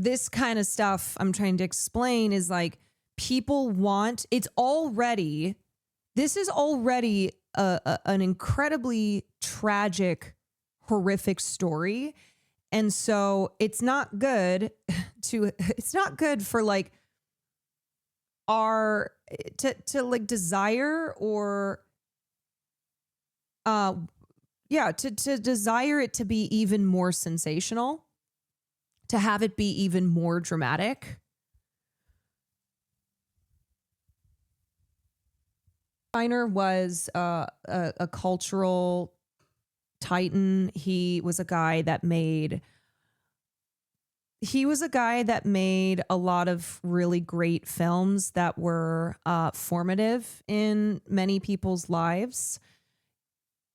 this kind of stuff I'm trying to explain is like people want, this is already an incredibly tragic, horrific story. And so it's not good for like to like desire or to desire it to be even more sensational, to have it be even more dramatic. Reiner was a cultural titan. He was a guy that made a lot of really great films that were formative in many people's lives.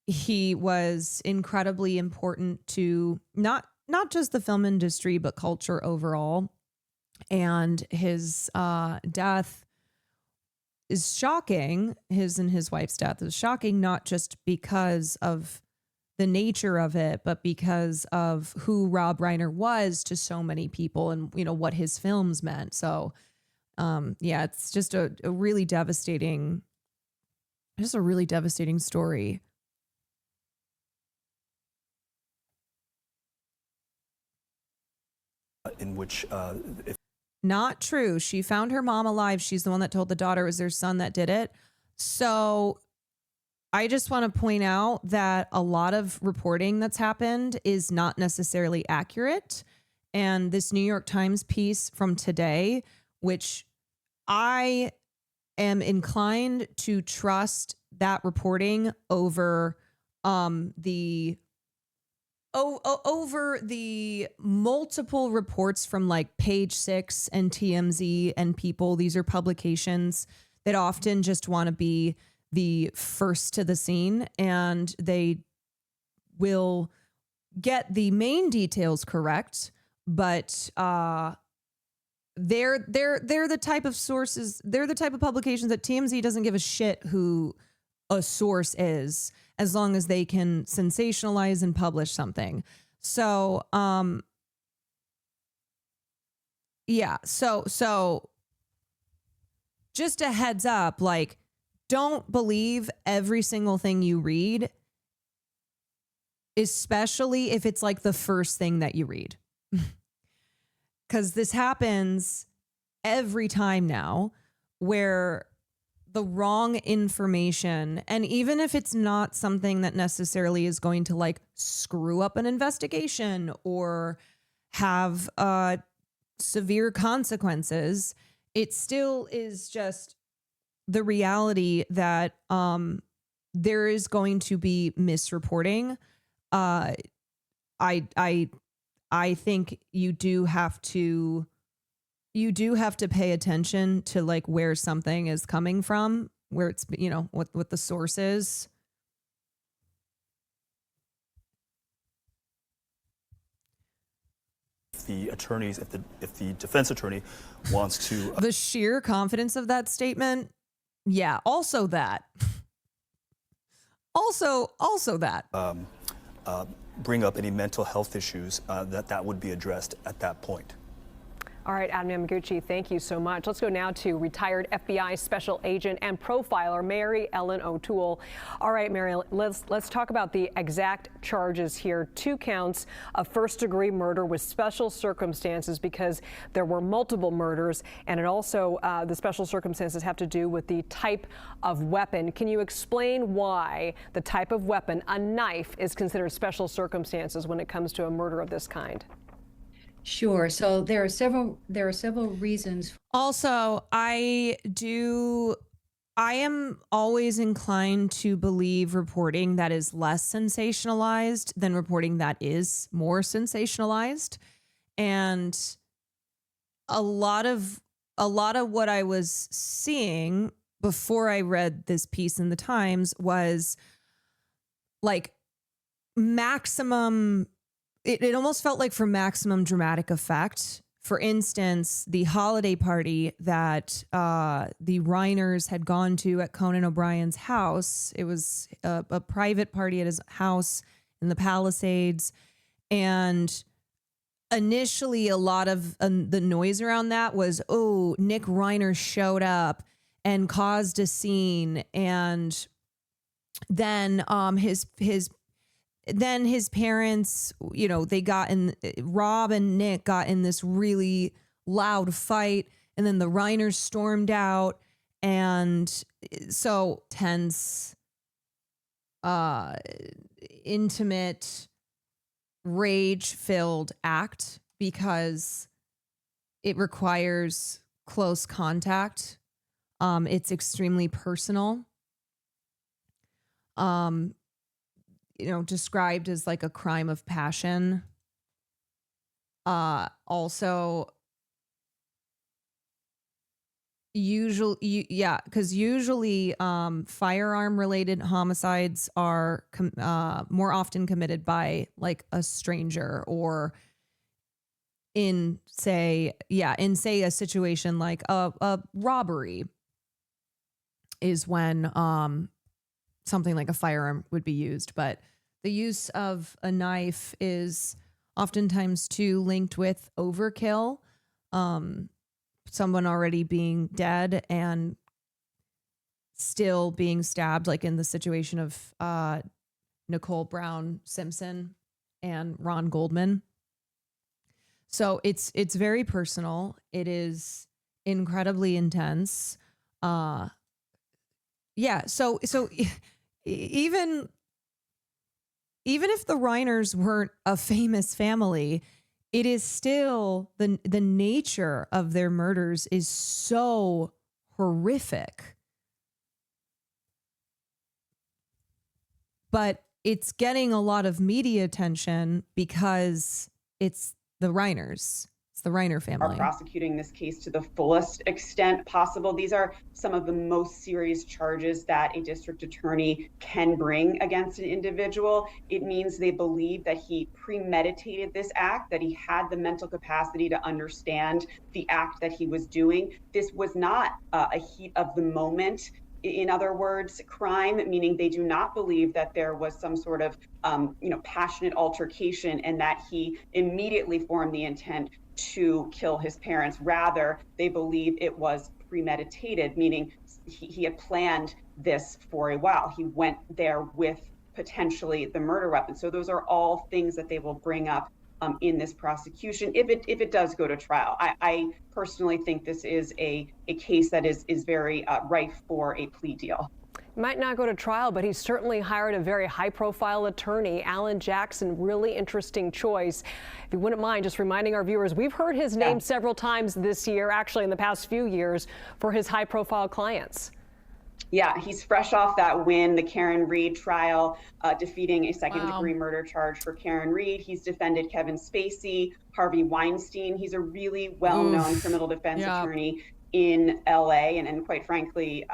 He was incredibly important to not just the film industry, but culture overall. And his death is shocking. His and his wife's death is shocking, not just because of the nature of it, but because of who Rob Reiner was to so many people and, you know, what his films meant. So, it's just a really devastating story. In which, Not true. She found her mom alive. She's the one that told the daughter it was their son that did it. So I just want to point out that a lot of reporting that's happened is not necessarily accurate. And this New York Times piece from today, which I am inclined to trust that reporting over over the multiple reports from like Page Six and TMZ and People. These are publications that often just want to be the first to the scene, and they will get the main details correct, but they're the type of sources, they're the type of publications that TMZ doesn't give a shit who a source is, as long as they can sensationalize and publish something. So, so just a heads up, like, don't believe every single thing you read, especially if it's like the first thing that you read. Because this happens every time now, where the wrong information, and even if it's not something that necessarily is going to like screw up an investigation or have severe consequences, it still is just the reality that there is going to be misreporting. I think you do have to pay attention to like where something is coming from, where it's, you know, what the source is. The attorneys, if the defense attorney wants to the sheer confidence of that statement. Yeah. Also that. Also that. Bring up any mental health issues, that would be addressed at that point. All right, Adam Yamaguchi, thank you so much. Let's go now to retired FBI special agent and profiler Mary Ellen O'Toole. All right, Mary, let's talk about the exact charges here. 2 counts of first-degree murder with special circumstances, because there were multiple murders, and it also the special circumstances have to do with the type of weapon. Can you explain why the type of weapon, a knife, is considered special circumstances when it comes to a murder of this kind? Sure. So there are several reasons. Also, I am always inclined to believe reporting that is less sensationalized than reporting that is more sensationalized. And a lot of what I was seeing before I read this piece in the Times was like maximum. It almost felt like for maximum dramatic effect. For instance, the holiday party that the Reiners had gone to at Conan O'Brien's house. It was a private party at his house in the Palisades. And initially a lot of the noise around that was, oh, Nick Reiner showed up and caused a scene, and then his parents, you know, they got in, Rob and Nick got in this really loud fight, and then the Reiners stormed out, and so tense, intimate, rage-filled act because it requires close contact. It's extremely personal. Described as like a crime of passion. Also, usually firearm related homicides are more often committed by like a stranger, or in say a situation like a robbery is when something like a firearm would be used. But the use of a knife is oftentimes too linked with overkill. Someone already being dead and still being stabbed, like in the situation of Nicole Brown Simpson and Ron Goldman. So it's very personal. It is incredibly intense. So even if the Reiners weren't a famous family, it is still the nature of their murders is so horrific. But it's getting a lot of media attention because it's the Reiners. It's the Reiner family. Are prosecuting this case to the fullest extent possible. These are some of the most serious charges that a district attorney can bring against an individual. It means they believe that he premeditated this act, that he had the mental capacity to understand the act that he was doing. This was not a heat of the moment. In other words, crime, meaning they do not believe that there was some sort of, passionate altercation and that he immediately formed the intent to kill his parents. Rather, they believe it was premeditated, meaning he had planned this for a while. He went there with potentially the murder weapon. So those are all things that they will bring up in this prosecution if it does go to trial. I personally think this is a case that is very rife for a plea deal. Might not go to trial, but he's certainly hired a very high-profile attorney, Alan Jackson. Really interesting choice. If you wouldn't mind just reminding our viewers, we've heard his name several times this year, actually in the past few years, for his high-profile clients. Yeah, he's fresh off that win, the Karen Reed trial, defeating a second-degree murder charge for Karen Reed. He's defended Kevin Spacey, Harvey Weinstein. He's a really well-known criminal defense attorney in LA and quite frankly,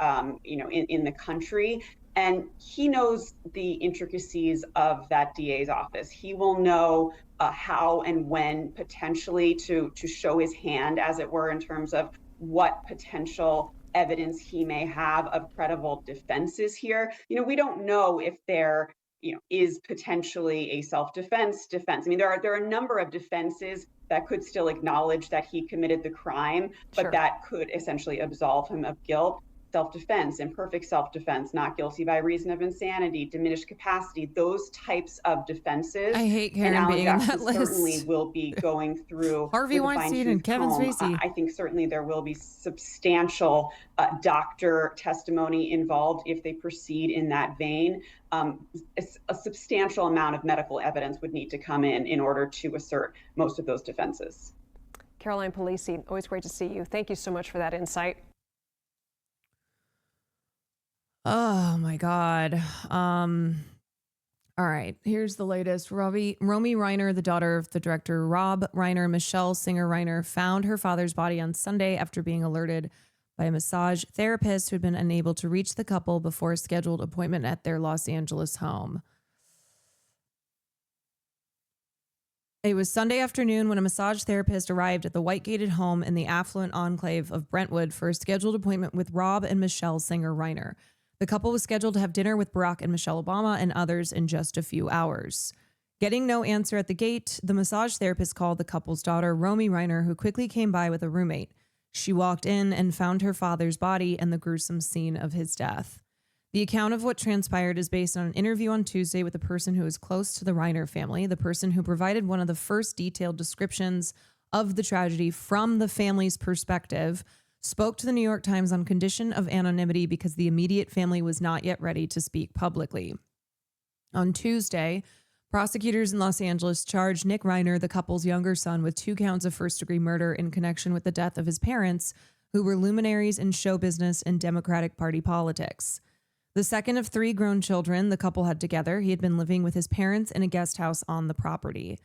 in the country. And he knows the intricacies of that DA's office. He will know how and when potentially to show his hand, as it were, in terms of what potential evidence he may have of credible defenses here. We don't know if there is potentially a self-defense defense. I mean, there are a number of defenses that could still acknowledge that he committed the crime, but that could essentially absolve him of guilt. Self-defense, imperfect self-defense, not guilty by reason of insanity, diminished capacity, those types of defenses. I hate Karen being on that list. Certainly will be going through Harvey Weinstein and Kevin Spacey. I think certainly there will be substantial doctor testimony involved if they proceed in that vein. A substantial amount of medical evidence would need to come in order to assert most of those defenses. Caroline Polisi, always great to see you. Thank you so much for that insight. Oh my God. All right, here's the latest. Romy Reiner, the daughter of the director Rob Reiner, Michele Singer Reiner, found her father's body on Sunday after being alerted by a massage therapist who had been unable to reach the couple before a scheduled appointment at their Los Angeles home. It was Sunday afternoon when a massage therapist arrived at the white-gated home in the affluent enclave of Brentwood for a scheduled appointment with Rob and Michele Singer Reiner. The couple was scheduled to have dinner with Barack and Michelle Obama and others in just a few hours. Getting no answer at the gate, the massage therapist called the couple's daughter, Romy Reiner, who quickly came by with a roommate. She walked in and found her father's body and the gruesome scene of his death. The account of what transpired is based on an interview on Tuesday with a person who is close to the Reiner family, the person who provided one of the first detailed descriptions of the tragedy from the family's perspective, spoke to the New York Times on condition of anonymity because the immediate family was not yet ready to speak publicly. On Tuesday, prosecutors in Los Angeles charged Nick Reiner, the couple's younger son, with 2 counts of first-degree murder in connection with the death of his parents, who were luminaries in show business and Democratic Party politics. The second of 3 grown children the couple had together, he had been living with his parents in a guest house on the property.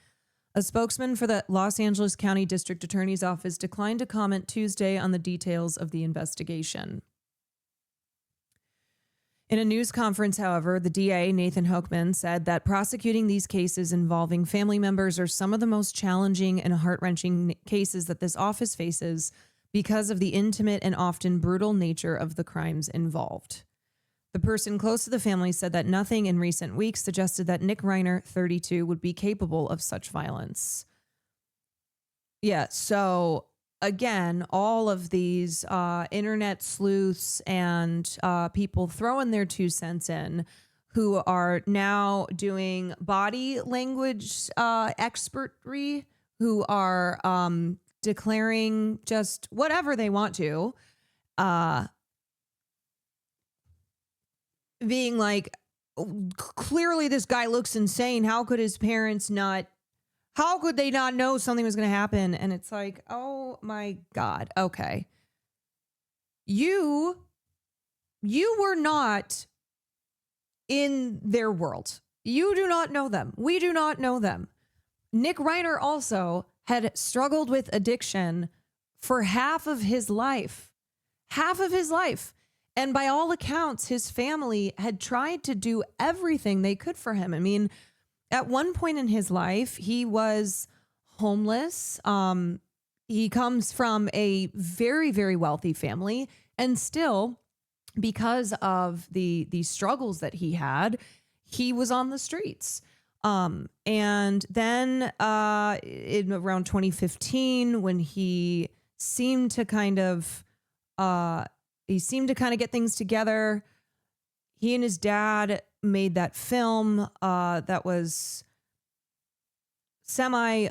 A spokesman for the Los Angeles County District Attorney's Office declined to comment Tuesday on the details of the investigation. In a news conference, however, the DA, Nathan Hochman, said that prosecuting these cases involving family members are some of the most challenging and heart-wrenching cases that this office faces because of the intimate and often brutal nature of the crimes involved. The person close to the family said that nothing in recent weeks suggested that Nick Reiner, 32, would be capable of such violence. Yeah, so again, all of these internet sleuths and people throwing their 2 cents in who are now doing body language expertry, who are declaring just whatever they want to, being like, clearly this guy looks insane. How could his parents not, how could they not know something was going to happen? And it's like, oh my God. Okay. You were not in their world. You do not know them. We do not know them. Nick Reiner also had struggled with addiction for half of his life. Half of his life. And by all accounts, his family had tried to do everything they could for him. I mean, at one point in his life, he was homeless. He comes from a very, very wealthy family. And still, because of the struggles that he had, he was on the streets. And then in around 2015, when he seemed to kind of get things together, he and his dad made that film that was semi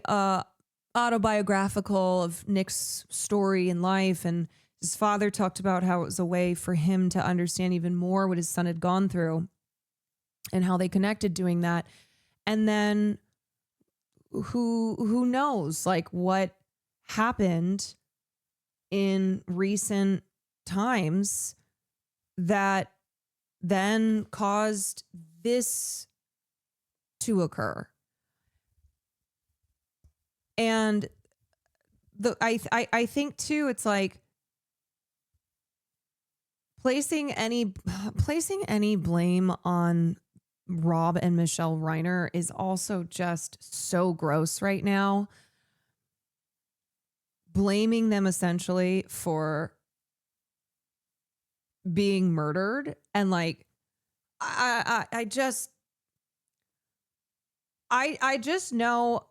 autobiographical of Nick's story in life. And his father talked about how it was a way for him to understand even more what his son had gone through and how they connected doing that. And then who knows, like, what happened in recent times that then caused this to occur. And I think too, it's like placing any blame on Rob and Michele Reiner is also just so gross right now. Blaming them essentially for being murdered, and like I just know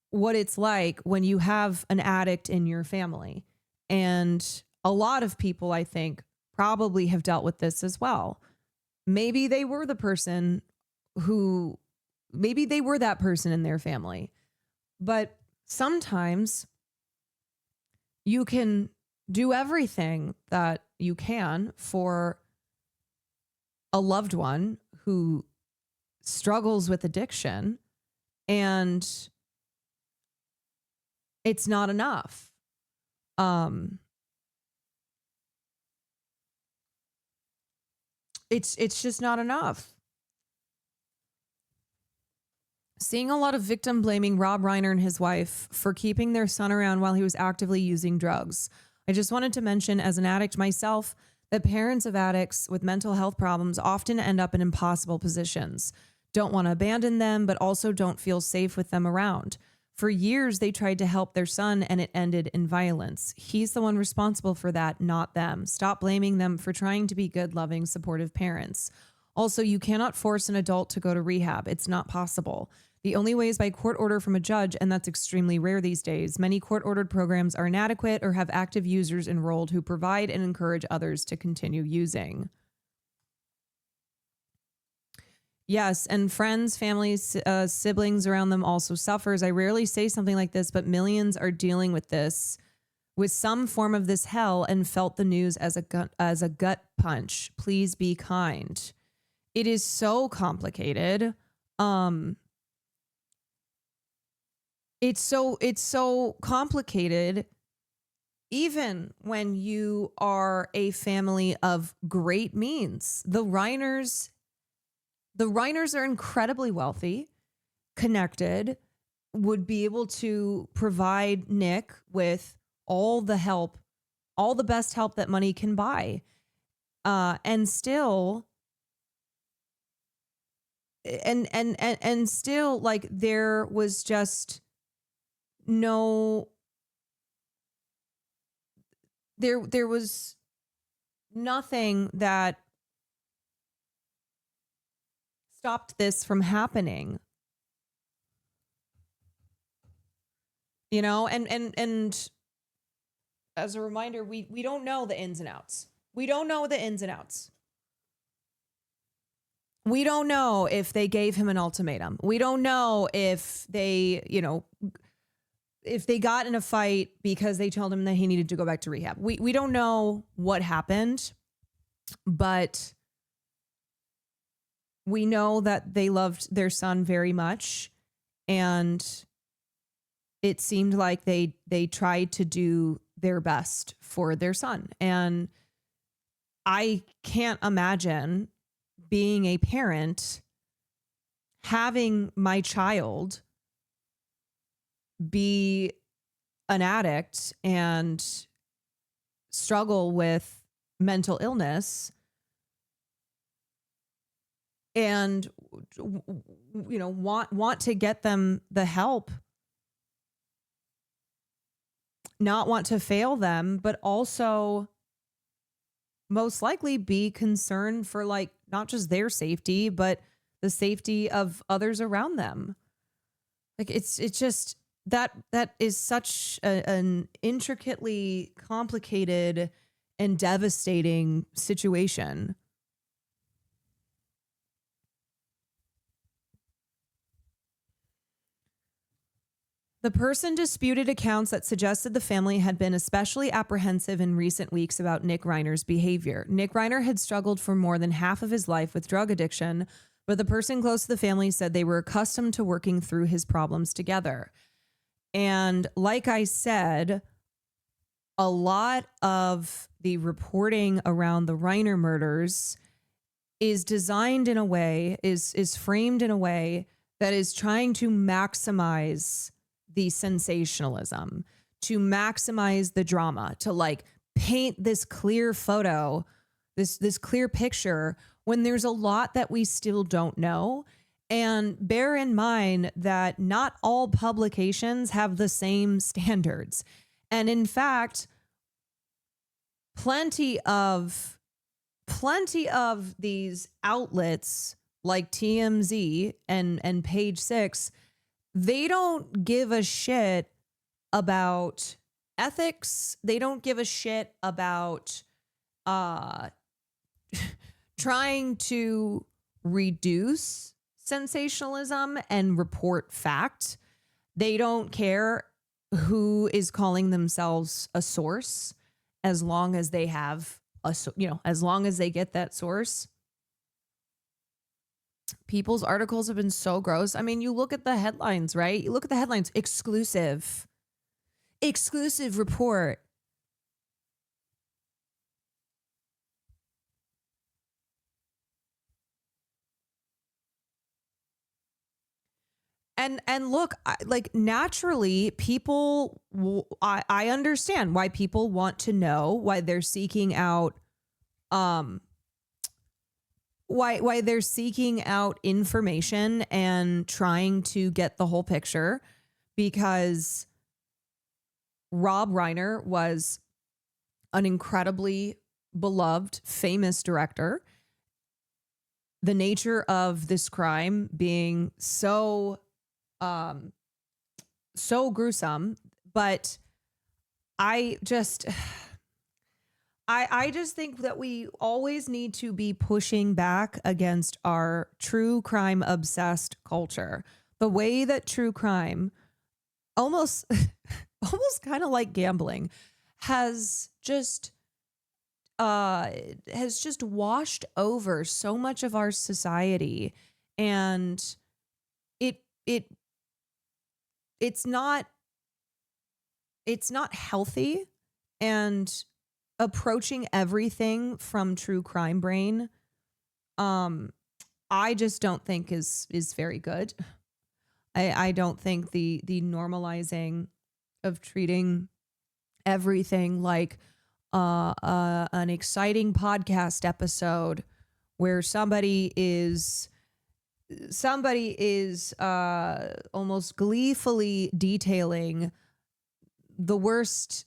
what it's like when you have an addict in your family, and a lot of people, I think, probably have dealt with this as well. Maybe they were that person in their family, but sometimes you can do everything that you can for a loved one who struggles with addiction, and it's not enough. It's just not enough. Seeing a lot of victim blaming Rob Reiner and his wife for keeping their son around while he was actively using drugs. I just wanted to mention, as an addict myself, that parents of addicts with mental health problems often end up in impossible positions. Don't want to abandon them, but also don't feel safe with them around. For years, they tried to help their son, and it ended in violence. He's the one responsible for that, not them. Stop blaming them for trying to be good, loving, supportive parents. Also, you cannot force an adult to go to rehab. It's not possible. The only way is by court order from a judge, and that's extremely rare these days. Many court-ordered programs are inadequate or have active users enrolled who provide and encourage others to continue using. Yes, and friends, families, siblings around them also suffers. I rarely say something like this, but millions are dealing with this, with some form of this hell, and felt the news as a gut punch. Please be kind. It is so complicated. It's so complicated. Even when you are a family of great means, the Reiners are incredibly wealthy, connected, would be able to provide Nick with all the help, all the best help that money can buy. And still, and still, like, there was just no, there was nothing that stopped this from happening. You know, and as a reminder, we don't know the ins and outs. We don't know the ins and outs. We don't know if they gave him an ultimatum. We don't know if they, you know, if they got in a fight because they told him that he needed to go back to rehab. We don't know what happened, but we know that they loved their son very much, and it seemed like they tried to do their best for their son. And I can't imagine being a parent, having my child be an addict and struggle with mental illness, and, you know, want to get them the help, not want to fail them, but also most likely be concerned for, like, not just their safety, but the safety of others around them. Like, it's just that is such an intricately complicated and devastating situation. The person disputed accounts that suggested the family had been especially apprehensive in recent weeks about Nick Reiner's behavior. Nick Reiner had struggled for more than half of his life with drug addiction, but the person close to the family said they were accustomed to working through his problems together. And like I said, a lot of the reporting around the Reiner murders is designed in a way, is framed in a way that is trying to maximize the sensationalism, to maximize the drama, to, like, paint this clear photo, this clear picture, when there's a lot that we still don't know. And bear in mind that not all publications have the same standards. And in fact, plenty of these outlets like TMZ and Page Six, they don't give a shit about ethics. They don't give a shit about trying to reduce sensationalism and report fact. They don't care who is calling themselves a source, as long as they have as long as they get that source. People's articles have been so gross. I mean, you look at the headlines, right? You look at the headlines, exclusive report. And look, like, naturally, people, I understand why people want to know, why they're seeking out, why they're seeking out information and trying to get the whole picture, because Rob Reiner was an incredibly beloved, famous director. The nature of this crime being so so gruesome. But I just think that we always need to be pushing back against our true crime obsessed culture. The way that true crime almost kind of like gambling has just washed over so much of our society, and it's not healthy. And approaching everything from true crime brain, I just don't think is very good. I don't think the normalizing of treating everything like an exciting podcast episode where somebody is almost gleefully detailing the worst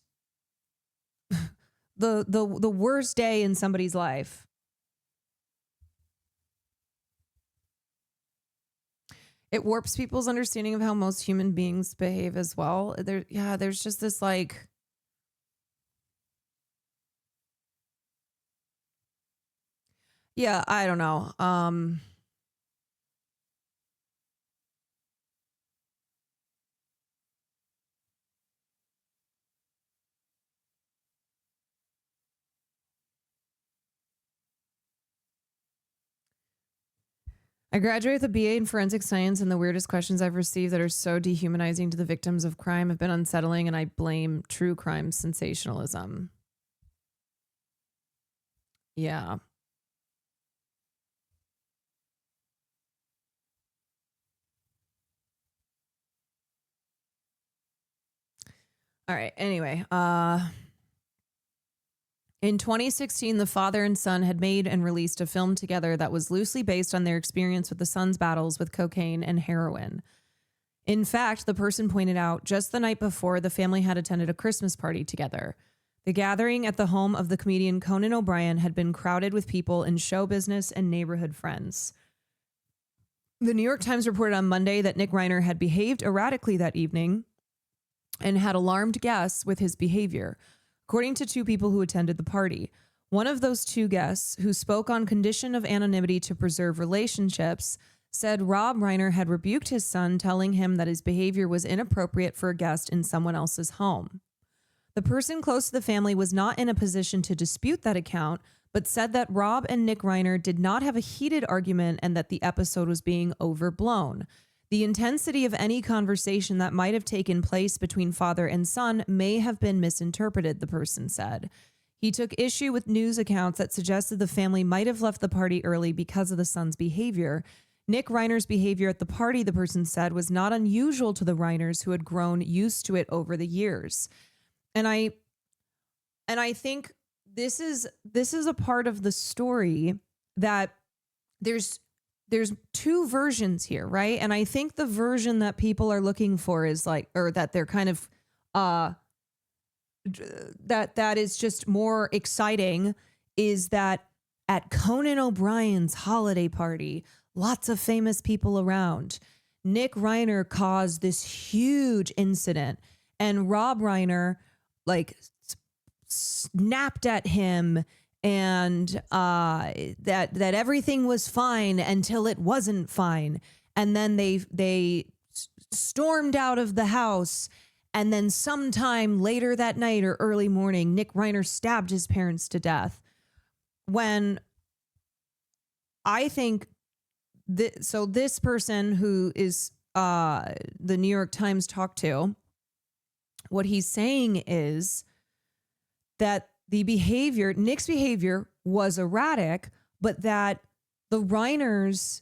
the worst day in somebody's life. It warps people's understanding of how most human beings behave as well. There's just this like, I don't know. I graduated with a BA in forensic science, and the weirdest questions I've received that are so dehumanizing to the victims of crime have been unsettling, and I blame true crime sensationalism. Yeah. All right. Anyway, in 2016, the father and son had made and released a film together that was loosely based on their experience with the son's battles with cocaine and heroin. In fact, the person pointed out just the night before, the family had attended a Christmas party together. The gathering at the home of the comedian Conan O'Brien had been crowded with people in show business and neighborhood friends. The New York Times reported on Monday that Nick Reiner had behaved erratically that evening and had alarmed guests with his behavior, according to two people who attended the party. One of those two guests, who spoke on condition of anonymity to preserve relationships, said Rob Reiner had rebuked his son, telling him that his behavior was inappropriate for a guest in someone else's home. The person close to the family was not in a position to dispute that account, but said that Rob and Nick Reiner did not have a heated argument and that the episode was being overblown. The intensity of any conversation that might have taken place between father and son may have been misinterpreted, the person said. He took issue with news accounts that suggested the family might have left the party early because of the son's behavior. Nick Reiner's behavior at the party, the person said, was not unusual to the Reiners, who had grown used to it over the years. And I think this is a part of the story that there's two versions here, right? And I think the version that people are looking for is like, or that they're kind of that is just more exciting, is that at Conan O'Brien's holiday party, lots of famous people around, Nick Reiner caused this huge incident, and Rob Reiner like snapped at him, and that everything was fine until it wasn't fine. And then they stormed out of the house. And then sometime later that night or early morning, Nick Reiner stabbed his parents to death. When I think this person who is the New York Times talked to, what he's saying is that Nick's behavior was erratic, but that the Reiners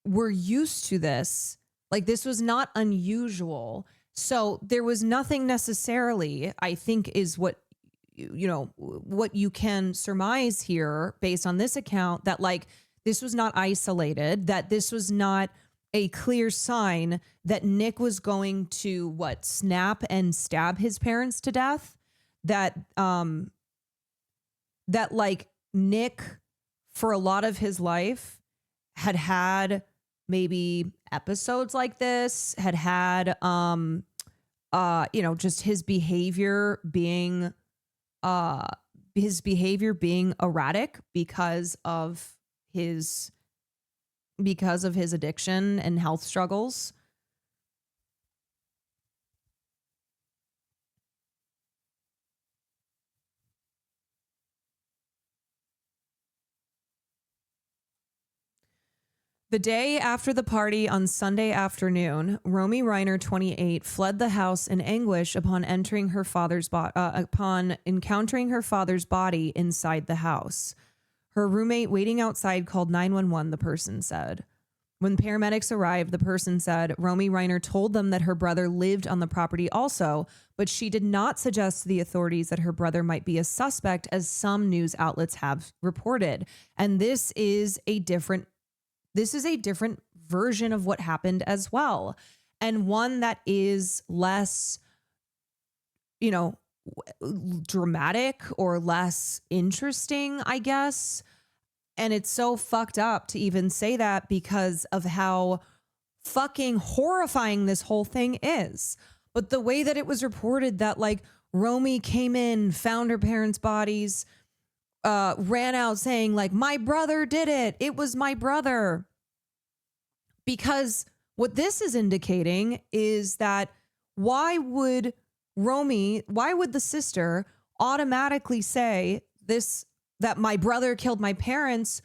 were used to this. Like, this was not unusual. So there was nothing necessarily, I think, is what you can surmise here based on this account, that like this was not isolated, that this was not a clear sign that Nick was going to snap and stab his parents to death. That like Nick, for a lot of his life, had maybe episodes like this, had just his behavior being erratic because of his addiction and health struggles. The day after the party on Sunday afternoon, Romy Reiner, 28, fled the house in anguish upon encountering her father's body inside the house. Her roommate waiting outside called 911, the person said. When paramedics arrived, the person said Romy Reiner told them that her brother lived on the property also, but she did not suggest to the authorities that her brother might be a suspect, as some news outlets have reported. And this is a different version of what happened as well. And one that is less, dramatic or less interesting, I guess. And it's so fucked up to even say that because of how fucking horrifying this whole thing is. But the way that it was reported that like Romy came in, found her parents' bodies, ran out saying like, my brother did it. It was my brother. Because what this is indicating is that why would the sister automatically say this, that my brother killed my parents,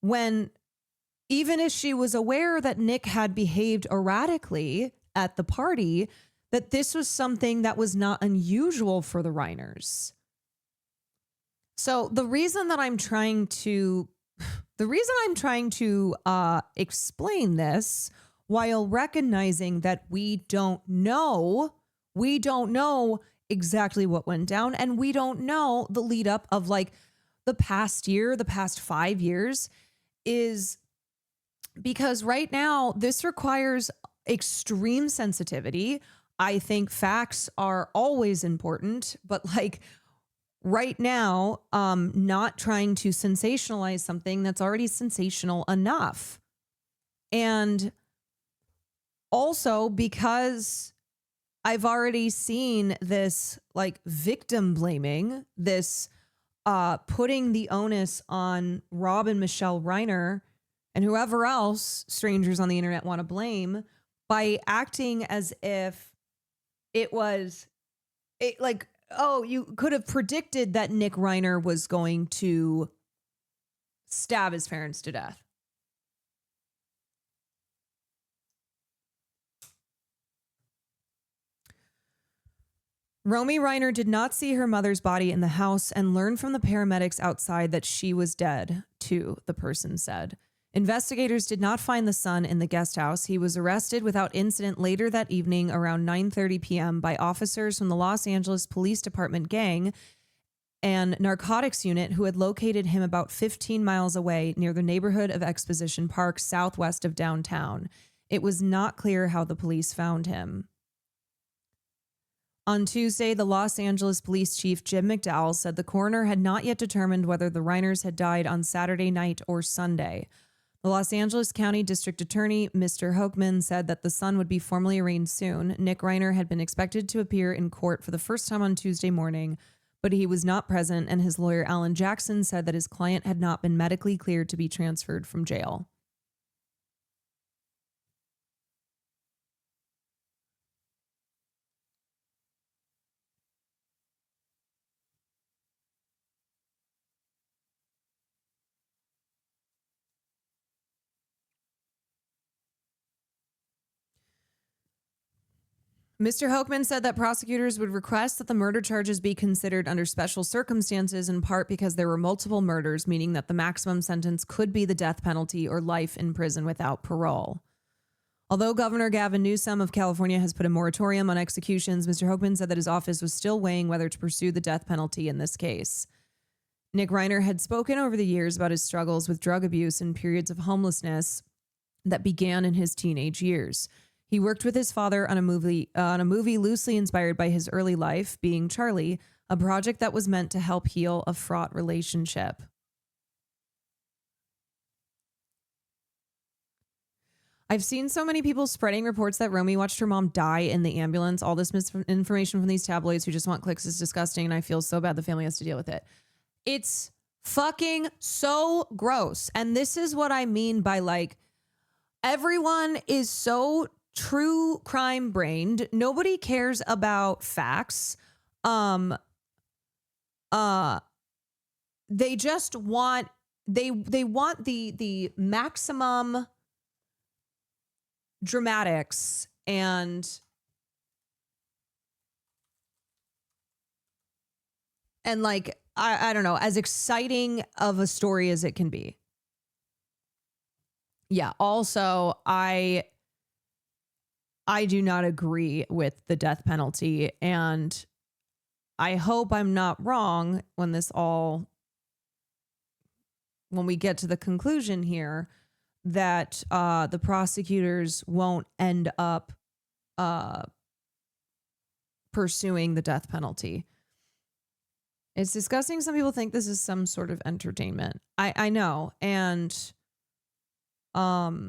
when even if she was aware that Nick had behaved erratically at the party, that this was something that was not unusual for the Reiners. So the reason I'm trying to explain this, while recognizing that we don't know exactly what went down, and we don't know the lead up of like the past 5 years, is because right now this requires extreme sensitivity. I think facts are always important, but like right now, not trying to sensationalize something that's already sensational enough. And also because I've already seen this like victim blaming, this putting the onus on Rob and Michele Reiner and whoever else strangers on the internet want to blame, by acting as if you could have predicted that Nick Reiner was going to stab his parents to death. Romy Reiner did not see her mother's body in the house and learned from the paramedics outside that she was dead, too, the person said. Investigators did not find the son in the guest house. He was arrested without incident later that evening around 9:30 p.m. by officers from the Los Angeles Police Department gang and narcotics unit who had located him about 15 miles away near the neighborhood of Exposition Park, southwest of downtown. It was not clear how the police found him. On Tuesday, the Los Angeles Police Chief Jim McDowell said the coroner had not yet determined whether the Reiners had died on Saturday night or Sunday. The Los Angeles County District Attorney, Mr. Hochman, said that the son would be formally arraigned soon. Nick Reiner had been expected to appear in court for the first time on Tuesday morning, but he was not present, and his lawyer, Alan Jackson, said that his client had not been medically cleared to be transferred from jail. Mr. Hochman said that prosecutors would request that the murder charges be considered under special circumstances, in part because there were multiple murders, meaning that the maximum sentence could be the death penalty or life in prison without parole. Although Governor Gavin Newsom of California has put a moratorium on executions, Mr. Hochman said that his office was still weighing whether to pursue the death penalty in this case. Nick Reiner had spoken over the years about his struggles with drug abuse and periods of homelessness that began in his teenage years. He worked with his father on a movie loosely inspired by his early life, Being Charlie, a project that was meant to help heal a fraught relationship. I've seen so many people spreading reports that Romy watched her mom die in the ambulance. All this misinformation from these tabloids who just want clicks is disgusting, and I feel so bad the family has to deal with it. It's fucking so gross. And this is what I mean by like, everyone is so true crime brained. Nobody cares about facts. They just want they want the maximum dramatics and like I don't know, as exciting of a story as it can be. Yeah, also I do not agree with the death penalty, and I hope I'm not wrong when we get to the conclusion here that the prosecutors won't end up pursuing the death penalty. It's disgusting. Some people think this is some sort of entertainment. I know. And it's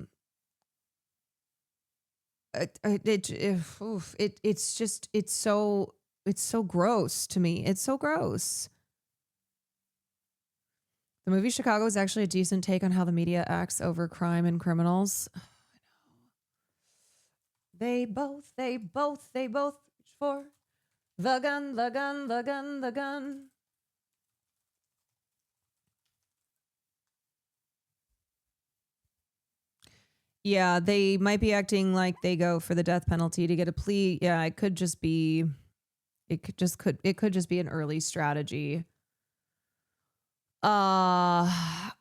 so gross to me. It's so gross. The movie Chicago is actually a decent take on how the media acts over crime and criminals. Oh, I know. They both reach for the gun, the gun, the gun, the gun. Yeah, they might be acting like they go for the death penalty to get a plea. Yeah, it could just be an early strategy. Yeah,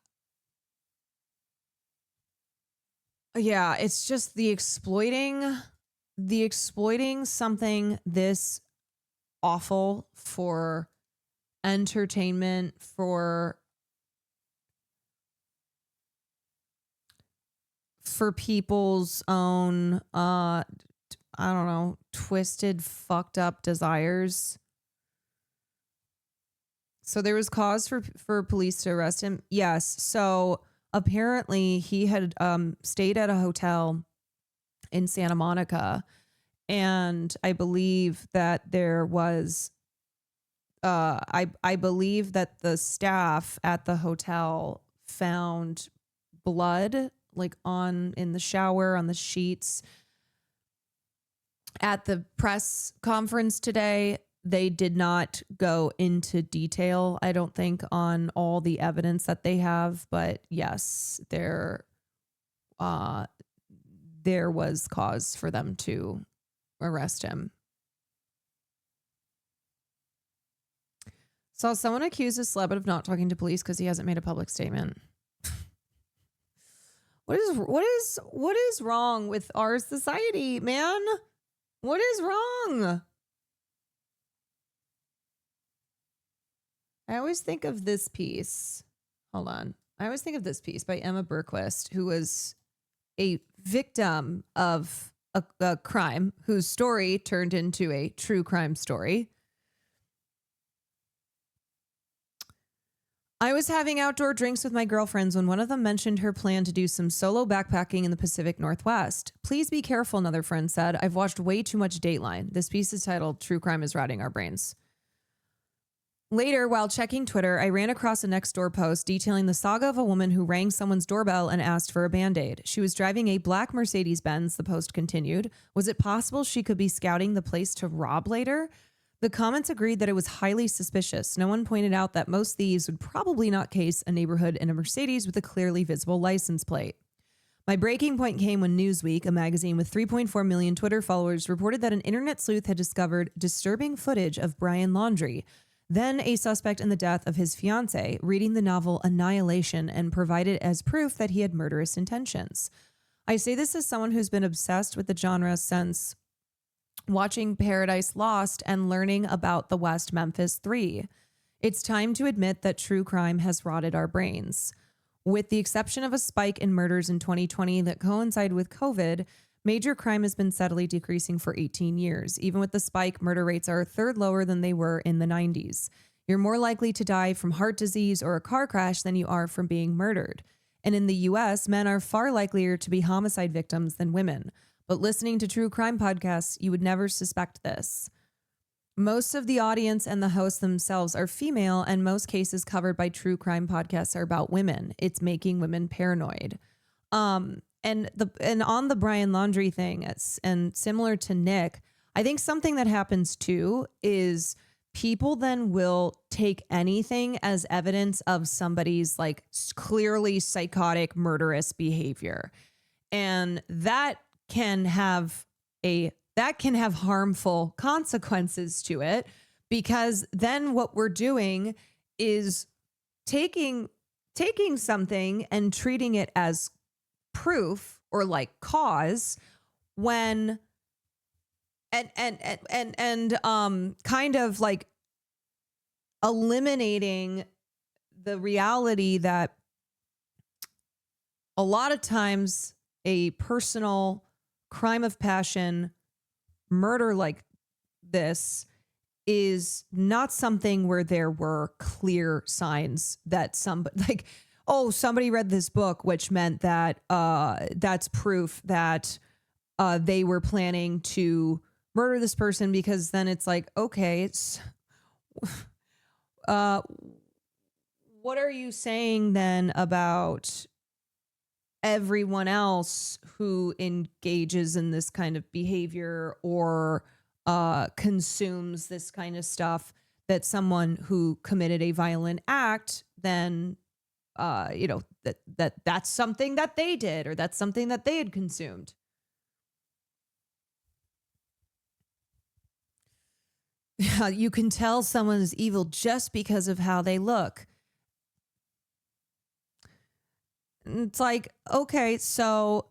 it's just the exploiting something this awful for entertainment, for people's own I don't know, twisted, fucked up desires. So there was cause for police to arrest him. Yes. So apparently he had stayed at a hotel in Santa Monica, and I believe that there was I believe that the staff at the hotel found blood like in the shower, on the sheets. At the press conference today, they did not go into detail, I don't think, on all the evidence that they have. But yes, there was cause for them to arrest him. Saw someone accuse a celeb of not talking to police because he hasn't made a public statement. What is wrong with our society, man? What is wrong? I always think of this piece. Hold on. I always think of this piece by Emma Berquist, who was a victim of a crime whose story turned into a true crime story. I was having outdoor drinks with my girlfriends when one of them mentioned her plan to do some solo backpacking in the Pacific Northwest. Please be careful, another friend said. I've watched way too much Dateline. This piece is titled True Crime is Rotting Our Brains. Later, while checking Twitter, I ran across a Nextdoor post detailing the saga of a woman who rang someone's doorbell and asked for a Band-Aid. She was driving a black Mercedes-Benz, the post continued. Was it possible she could be scouting the place to rob later? The comments agreed that it was highly suspicious. No one pointed out that most thieves would probably not case a neighborhood in a Mercedes with a clearly visible license plate. My breaking point came when Newsweek, a magazine with 3.4 million Twitter followers, reported that an internet sleuth had discovered disturbing footage of Brian Laundrie, then a suspect in the death of his fiancée, reading the novel Annihilation and provided as proof that he had murderous intentions. I say this as someone who's been obsessed with the genre since watching Paradise Lost and learning about the West Memphis Three. It's time to admit that true crime has rotted our brains. With the exception of a spike in murders in 2020 that coincided with COVID, major crime has been steadily decreasing for 18 years. Even with the spike, murder rates are a third lower than they were in the 90s. You're more likely to die from heart disease or a car crash than you are from being murdered. And in the US, men are far likelier to be homicide victims than women. But listening to true crime podcasts, you would never suspect this. Most of the audience and the hosts themselves are female, and most cases covered by true crime podcasts are about women. It's making women paranoid. And on the Brian Laundrie thing, and similar to Nick, I think something that happens too is people then will take anything as evidence of somebody's like clearly psychotic, murderous behavior. And that can have harmful consequences to it, because then what we're doing is taking something and treating it as proof or like cause when and kind of like eliminating the reality that a lot of times a personal crime of passion, murder like this, is not something where there were clear signs that somebody read this book, which meant that that's proof that they were planning to murder this person, because then it's like, okay, it's what are you saying then about everyone else who engages in this kind of behavior or consumes this kind of stuff, that someone who committed a violent act then that's something that they did, or that's something that they had consumed. You can tell someone is evil just because of how they look. It's like, okay, so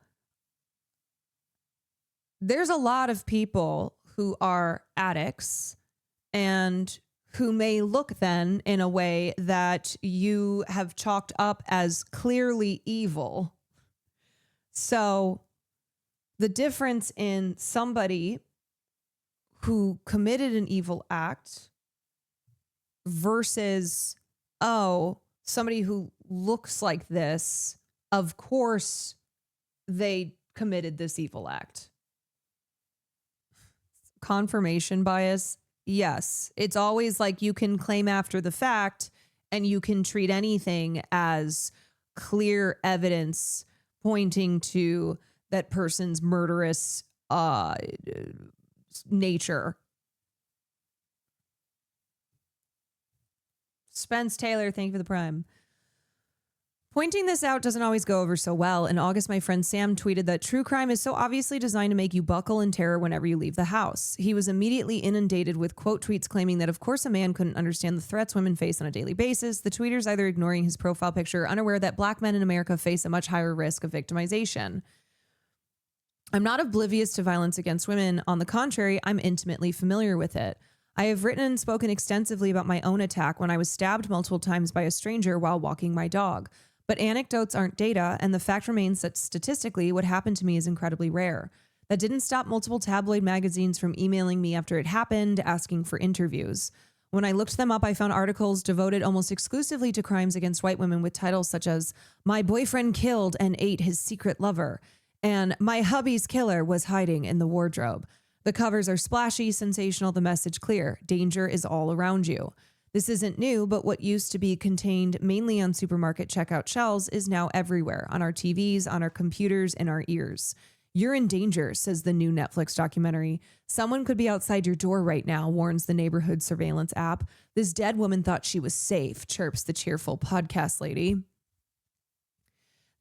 there's a lot of people who are addicts and who may look then in a way that you have chalked up as clearly evil. So the difference in somebody who committed an evil act versus, somebody who looks like this, of course they committed this evil act. Confirmation bias. Yes. It's always like you can claim after the fact and you can treat anything as clear evidence pointing to that person's murderous nature. Spence Taylor, thank you for the prime. Pointing this out doesn't always go over so well. In August, my friend Sam tweeted that true crime is so obviously designed to make you buckle in terror whenever you leave the house. He was immediately inundated with quote tweets claiming that of course a man couldn't understand the threats women face on a daily basis, the tweeters either ignoring his profile picture or unaware that black men in America face a much higher risk of victimization. I'm not oblivious to violence against women. On the contrary, I'm intimately familiar with it. I have written and spoken extensively about my own attack when I was stabbed multiple times by a stranger while walking my dog. But anecdotes aren't data, and the fact remains that statistically, what happened to me is incredibly rare. That didn't stop multiple tabloid magazines from emailing me after it happened, asking for interviews. When I looked them up, I found articles devoted almost exclusively to crimes against white women with titles such as, "My boyfriend killed and ate his secret lover," and "My hubby's killer was hiding in the wardrobe." The covers are splashy, sensational, the message clear. Danger is all around you. This isn't new, but what used to be contained mainly on supermarket checkout shelves is now everywhere, on our TVs, on our computers, in our ears. You're in danger, says the new Netflix documentary. Someone could be outside your door right now, warns the neighborhood surveillance app. This dead woman thought she was safe, chirps the cheerful podcast lady.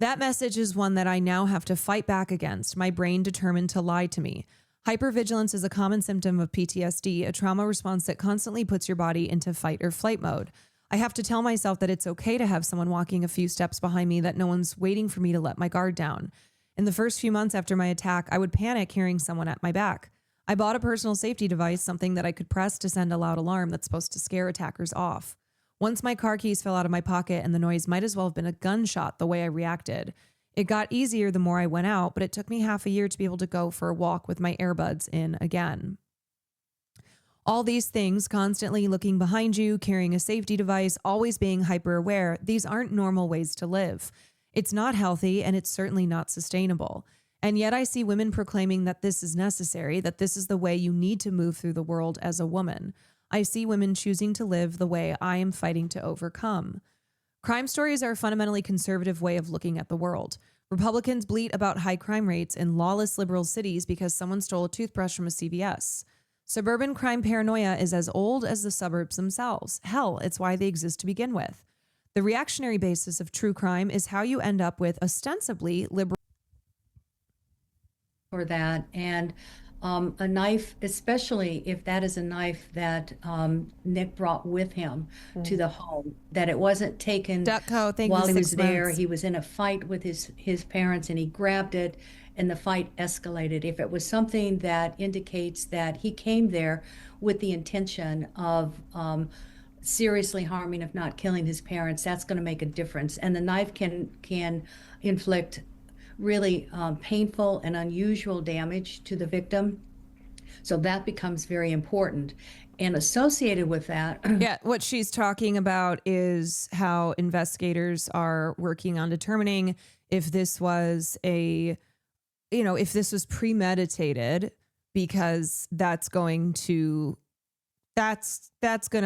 That message is one that I now have to fight back against, my brain determined to lie to me. Hypervigilance is a common symptom of PTSD, a trauma response that constantly puts your body into fight or flight mode. I have to tell myself that it's okay to have someone walking a few steps behind me, that no one's waiting for me to let my guard down. In the first few months after my attack, I would panic hearing someone at my back. I bought a personal safety device, something that I could press to send a loud alarm that's supposed to scare attackers off. Once my car keys fell out of my pocket, and the noise might as well have been a gunshot the way I reacted. It got easier the more I went out, but it took me half a year to be able to go for a walk with my earbuds in again. All these things, constantly looking behind you, carrying a safety device, always being hyper aware, these aren't normal ways to live. It's not healthy, and it's certainly not sustainable. And yet I see women proclaiming that this is necessary, that this is the way you need to move through the world as a woman. I see women choosing to live the way I am fighting to overcome. Crime stories are a fundamentally conservative way of looking at the world. Republicans bleat about high crime rates in lawless liberal cities because someone stole a toothbrush from a CVS. Suburban crime paranoia is as old as the suburbs themselves. Hell, it's why they exist to begin with. The reactionary basis of true crime is how you end up with ostensibly liberal. For that, and a knife, especially if that is a knife that Nick brought with him to the home, that it wasn't taken while he was there. He was in a fight with his parents and he grabbed it and the fight escalated. If it was something that indicates that he came there with the intention of seriously harming, if not killing his parents, that's going to make a difference. And the knife can inflict really painful and unusual damage to the victim. So that becomes very important. And associated with that. Yeah, what she's talking about is how investigators are working on determining if this was if this was premeditated, because that's going to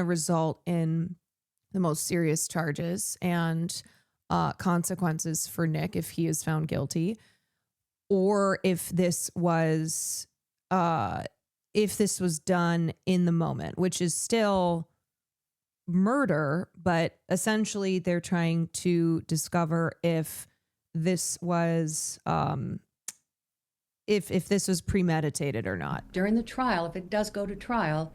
result in the most serious charges and consequences for Nick if he is found guilty, or if this was done in the moment, which is still murder, but essentially they're trying to discover if this was if this was premeditated or not. During the trial, if it does go to trial,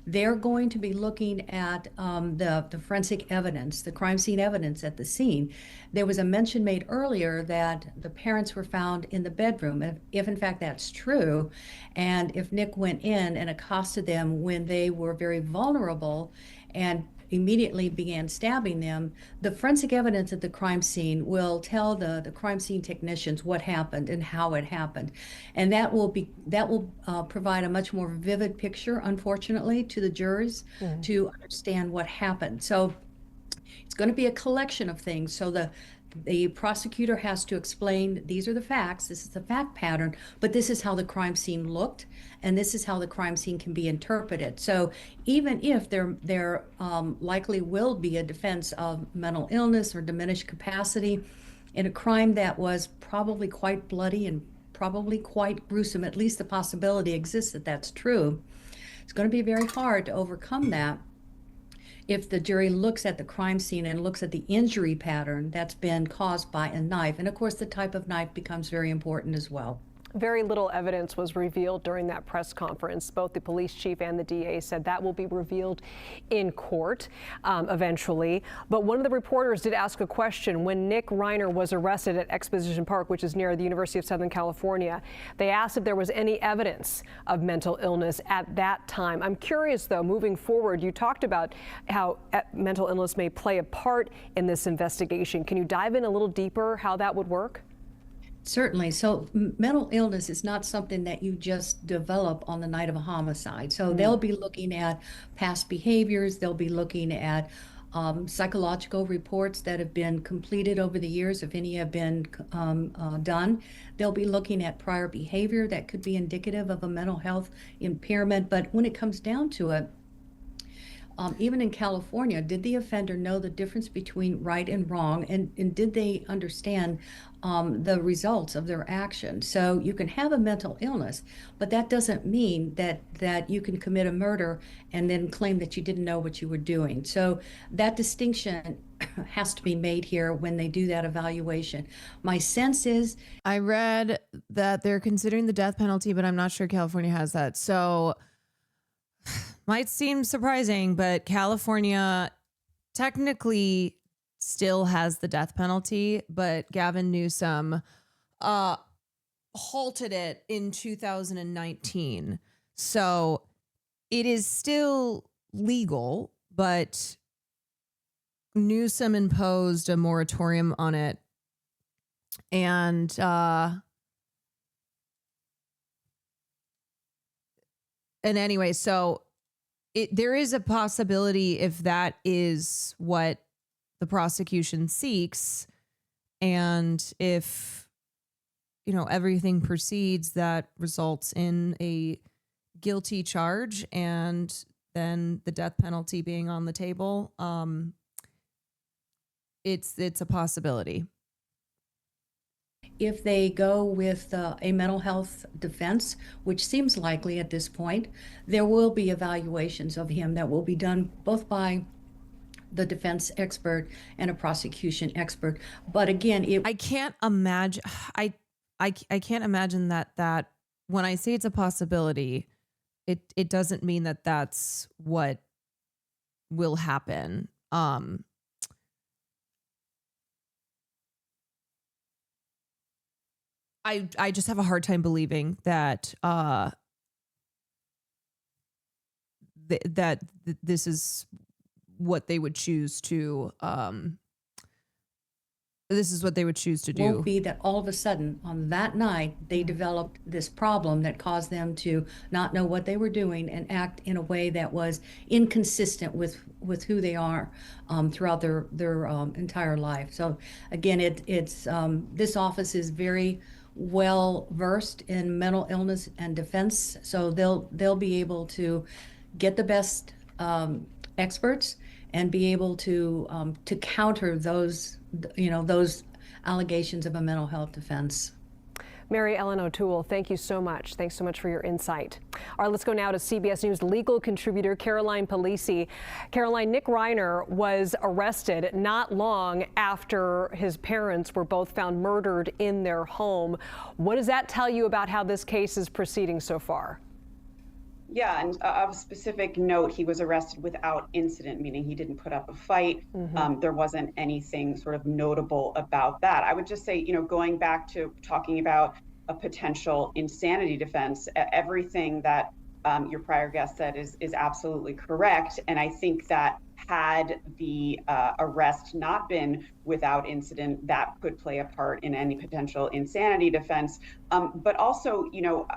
they're going to be looking at the forensic evidence, the crime scene evidence at the scene. There was a mention made earlier that the parents were found in the bedroom. If in fact that's true, and if Nick went in and accosted them when they were very vulnerable and immediately began stabbing them, the forensic evidence at the crime scene will tell the crime scene technicians what happened and how it happened. And that will provide a much more vivid picture, unfortunately, to the jurors to understand what happened. So it's going to be a collection of things. So the prosecutor has to explain, these are the facts, this is the fact pattern, but this is how the crime scene looked, and this is how the crime scene can be interpreted. So even if there likely will be a defense of mental illness or diminished capacity in a crime that was probably quite bloody and probably quite gruesome, at least the possibility exists that that's true, it's going to be very hard to overcome that if the jury looks at the crime scene and looks at the injury pattern that's been caused by a knife. And of course, the type of knife becomes very important as well. Very little evidence was revealed during that press conference. Both the police chief and the DA said that will be revealed in court eventually. But one of the reporters did ask a question when Nick Reiner was arrested at Exposition Park, which is near the University of Southern California. They asked if there was any evidence of mental illness at that time. I'm curious, though, moving forward, you talked about how mental illness may play a part in this investigation. Can you dive in a little deeper how that would work? Certainly. So mental illness is not something that you just develop on the night of a homicide. So they'll be looking at past behaviors. They'll be looking at psychological reports that have been completed over the years, if any have been done. They'll be looking at prior behavior that could be indicative of a mental health impairment. But when it comes down to it, even in California, did the offender know the difference between right and wrong, and did they understand the results of their action? So you can have a mental illness, but that doesn't mean that you can commit a murder and then claim that you didn't know what you were doing. So that distinction has to be made here when they do that evaluation. My sense is, I read that they're considering the death penalty, but I'm not sure California has that. So might seem surprising, but California technically still has the death penalty, but Gavin Newsom halted it in 2019. So it is still legal, but Newsom imposed a moratorium on it. And anyway, so there is a possibility, if that is what the prosecution seeks, And if, everything proceeds, that results in a guilty charge and then the death penalty being on the table, it's a possibility. If they go with a mental health defense, which seems likely at this point, there will be evaluations of him that will be done both by the defense expert and a prosecution expert. But again, I can't imagine. I can't imagine that when I say it's a possibility, it doesn't mean that that's what will happen. I just have a hard time believing that this is what they would choose to do. Won't be that all of a sudden on that night they developed this problem that caused them to not know what they were doing and act in a way that was inconsistent with who they are throughout their entire life. So again, it's this office is very well versed in mental illness and defense, so they'll be able to get the best experts and be able to counter those allegations of a mental health defense. Mary Ellen O'Toole, thank you so much. Thanks so much for your insight. All right, let's go now to CBS News legal contributor Caroline Polisi. Caroline, Nick Reiner was arrested not long after his parents were both found murdered in their home. What does that tell you about how this case is proceeding so far? Yeah, and of specific note, he was arrested without incident, meaning he didn't put up a fight. There wasn't anything sort of notable about that. I would just say, going back to talking about a potential insanity defense, everything that your prior guest said is absolutely correct. And I think that had the arrest not been without incident, that could play a part in any potential insanity defense. But also,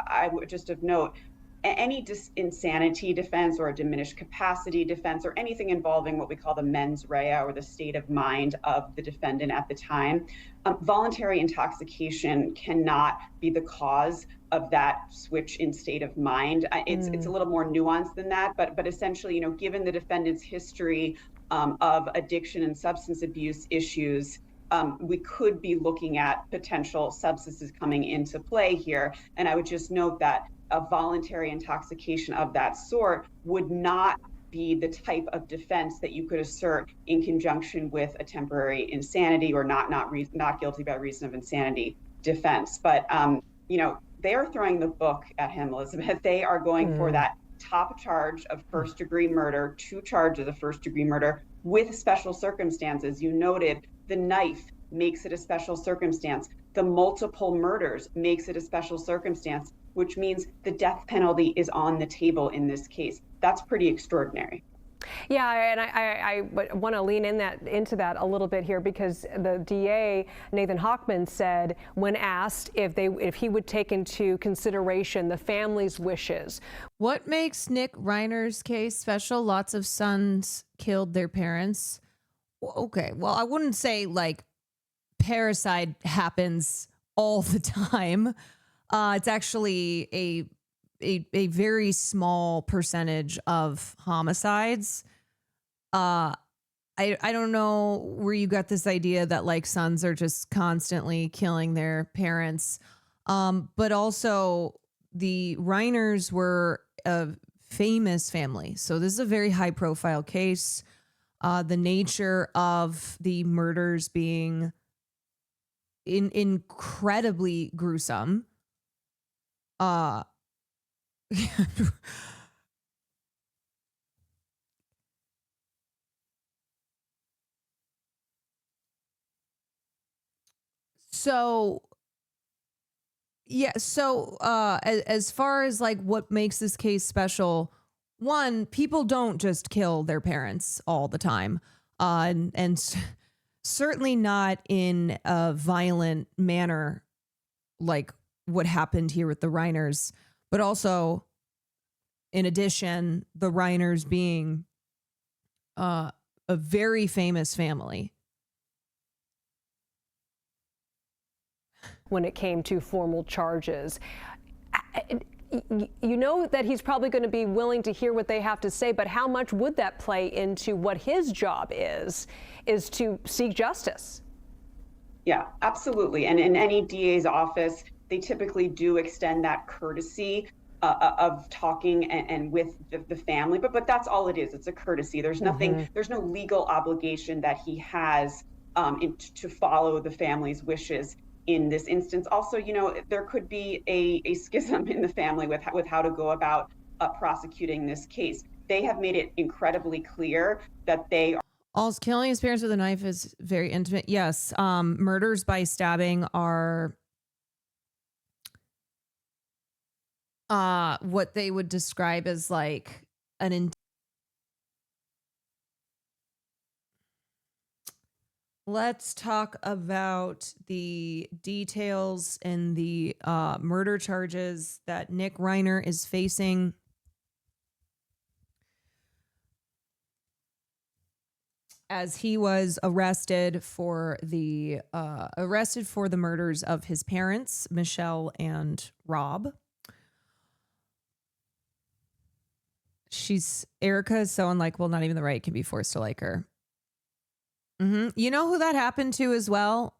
I would just of note, any insanity defense or a diminished capacity defense or anything involving what we call the mens rea or the state of mind of the defendant at the time, voluntary intoxication cannot be the cause of that switch in state of mind. It's a little more nuanced than that, but essentially, given the defendant's history of addiction and substance abuse issues, we could be looking at potential substances coming into play here. And I would just note that a voluntary intoxication of that sort would not be the type of defense that you could assert in conjunction with a temporary insanity or not guilty by reason of insanity defense. But they are throwing the book at him, Elizabeth. They are going for that top charge of first-degree murder, 2 charges of first-degree murder with special circumstances. You noted the knife makes it a special circumstance. The multiple murders makes it a special circumstance, which means the death penalty is on the table in this case. That's pretty extraordinary. Yeah, and I want to lean into that a little bit here, because the DA, Nathan Hochman, said when asked if he would take into consideration the family's wishes. What makes Nick Reiner's case special? Lots of sons killed their parents. Okay, well, I wouldn't say like parricide happens all the time. It's actually a very small percentage of homicides. I don't know where you got this idea that like sons are just constantly killing their parents. But also the Reiners were a famous family. So this is a very high profile case. The nature of the murders being incredibly gruesome. As far as like what makes this case special, one, people don't just kill their parents all the time, and certainly not in a violent manner like what happened here with the Reiners. But also, in addition, the Reiners being a very famous family. when it came to formal charges. You know that he's probably going to be willing to hear what they have to say, but how much would that play into what his job is to seek justice? Yeah, absolutely. And in any DA's office, they typically do extend that courtesy of talking and with the family, but that's all it is. It's a courtesy. There's nothing, there's no legal obligation that he has to follow the family's wishes in this instance. Also, you know, there could be a schism in the family with how to go about prosecuting this case. They have made it incredibly clear that they are. Also, killing his parents with a knife is very intimate. Yes. Murders by stabbing are what they would describe as like Let's talk about the details and the murder charges that Nick Reiner is facing. As he was arrested for the murders of his parents, Michele and Rob. Erica is so unlikable, not even the right can be forced to like her. You know who that happened to as well?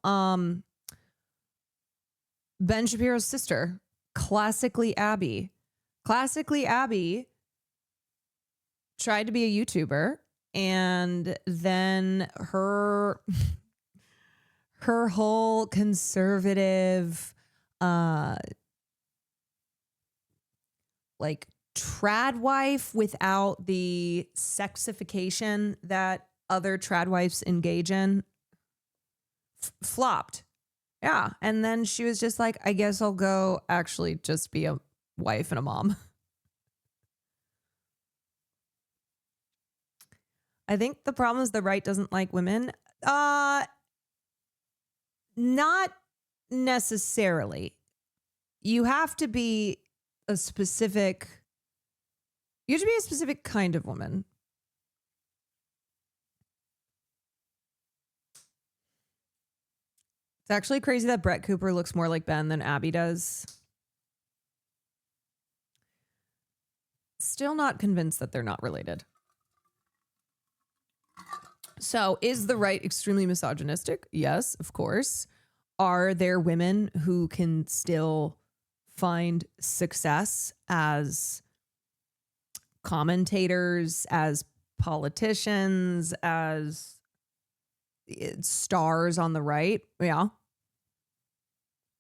Ben Shapiro's sister, Classically Abby. Classically Abby tried to be a YouTuber, and then her whole conservative like trad wife without the sexification that other trad wives engage in flopped. Yeah. And then she was just like, I guess I'll go actually just be a wife and a mom. I think the problem is the right doesn't like women. Not necessarily. You have to be a specific kind of woman. It's actually crazy that Brett Cooper looks more like Ben than Abby does. Still not convinced that they're not related. So, is the right extremely misogynistic? Yes, of course. Are there women who can still find success as commentators, as politicians, as stars on the right? Yeah,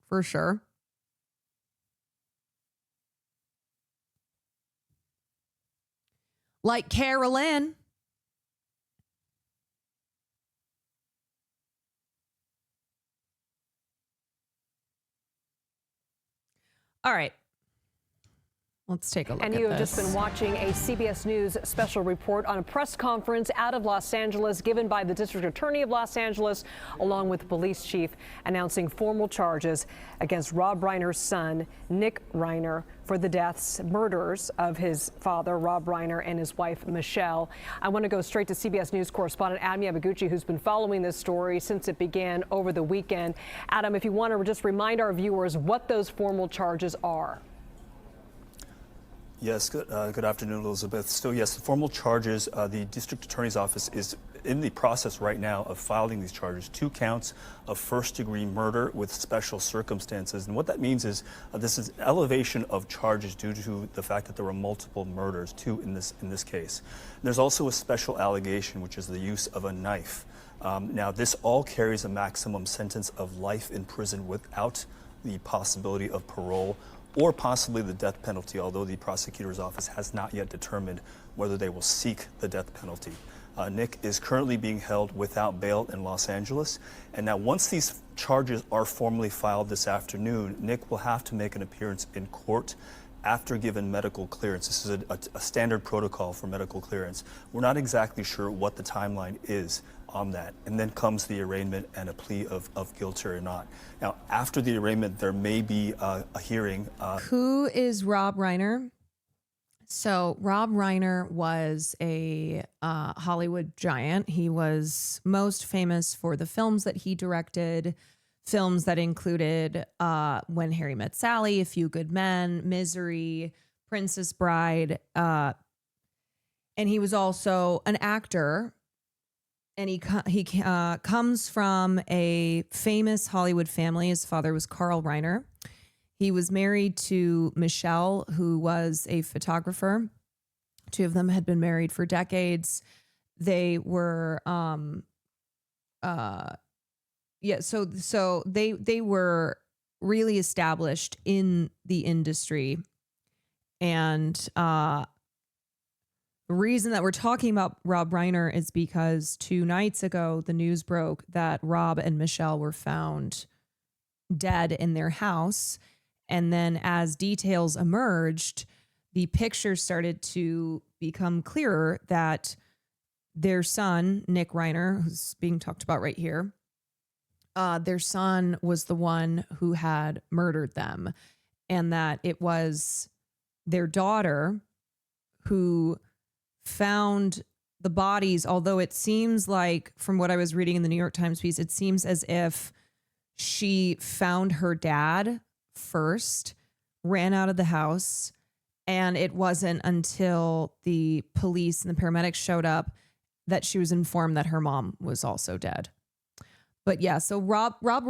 for sure. Like Carolyn. All right. Let's take a look at this. And you have just been watching a CBS News special report on a press conference out of Los Angeles given by the District Attorney of Los Angeles, along with the police chief, announcing formal charges against Rob Reiner's son, Nick Reiner, for the murders of his father, Rob Reiner, and his wife, Michele. I want to go straight to CBS News correspondent Adam Yamaguchi, who's been following this story since it began over the weekend. Adam, if you want to just remind our viewers what those formal charges are. Yes, good afternoon, Elizabeth. So yes, the formal charges, the district attorney's office is in the process right now of filing these charges, 2 counts of first-degree murder with special circumstances. And what that means is this is elevation of charges due to the fact that there were multiple murders, 2 in this case. And there's also a special allegation, which is the use of a knife. Now, this all carries a maximum sentence of life in prison without the possibility of parole or possibly the death penalty, although the prosecutor's office has not yet determined whether they will seek the death penalty. Nick is currently being held without bail in Los Angeles. And now once these charges are formally filed this afternoon, Nick will have to make an appearance in court after given medical clearance. This is a standard protocol for medical clearance. We're not exactly sure what the timeline is on that. And then comes the arraignment and a plea of guilt or not. Now, after the arraignment, there may be a hearing. Who is Rob Reiner? So Rob Reiner was a Hollywood giant. He was most famous for the films that he directed, films that included When Harry Met Sally, A Few Good Men, Misery, Princess Bride. And he was also an actor. And he comes from a famous Hollywood family. His father was Carl Reiner. He was married to Michele, who was a photographer. Two of them had been married for decades. They were, so they were really established in the industry. And the reason that we're talking about Rob Reiner is because 2 nights ago, the news broke that Rob and Michele were found dead in their house. And then as details emerged, the picture started to become clearer that their son, Nick Reiner, who's being talked about right here, their son was the one who had murdered them, and that it was their daughter who found the bodies, although it seems like, from what I was reading in the New York Times piece, it seems as if she found her dad first, ran out of the house, and it wasn't until the police and the paramedics showed up that she was informed that her mom was also dead. But yeah, so Rob